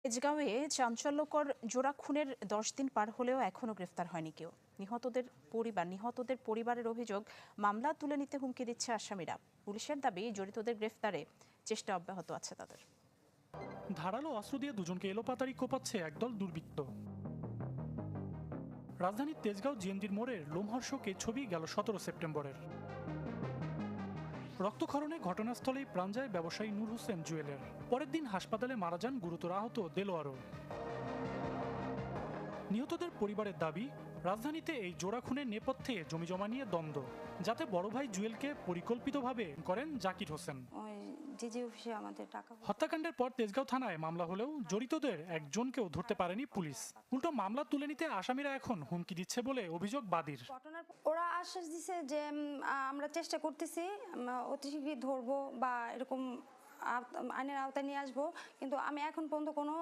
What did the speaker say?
তেজগাঁওয়ে চাঞ্চল্যকর জোড়া খুনের 10 দিন পার হলেও এখনো গ্রেফতার হয়নি কেউ। নিহতদের পরিবারের অভিযোগ, মামলা তুলে নিতে হুমকি দিচ্ছে আসামিরা। পুলিশের দাবি, জড়িতদের গ্রেফতারে চেষ্টা অব্যাহত আছে তাদের। ধারালো অস্ত্র দিয়ে দুজনকে এলোপাতাড়ি কোপাচ্ছে একদল দুর্বৃত্ত। রাজধানীর তেজগাঁও জিএনজির মোড়ের লোমহর্ষক এই ছবি গেল 17 সেপ্টেম্বরের। রক্তক্ষরণে ঘটনাস্থলেই প্রাণ যায় ব্যবসায়ী নূর হোসেন জুয়েলের। পরের দিন হাসপাতালে মারা যান গুরুতর আহত দেলোয়ারও। নিহতদের পরিবারের দাবি, রাজধানীতে এই জোড়া খুনের নেপথ্যে জমিজমা নিয়ে দ্বন্দ্ব, যাতে বড় ভাই জুয়েলকে পরিকল্পিতভাবে করেন জাকির হোসেন। হত্যাকাণ্ডের পর তেজগাঁও থানায় মামলা হলেও জড়িতদের একজনকেও ধরতে পারেনি পুলিশ। উল্টো মামলা তুলে নিতে আসামিরা এখন হুমকি দিচ্ছে বলে অভিযোগ বাদীর। ওরা আশ্বাস দিছে যে আমরা চেষ্টা করতেছি, অতি শীঘ্রই ধরবো বা এরকম আইনের আওতায় নিয়ে আসবো, কিন্তু আমি এখন পর্যন্ত কোনো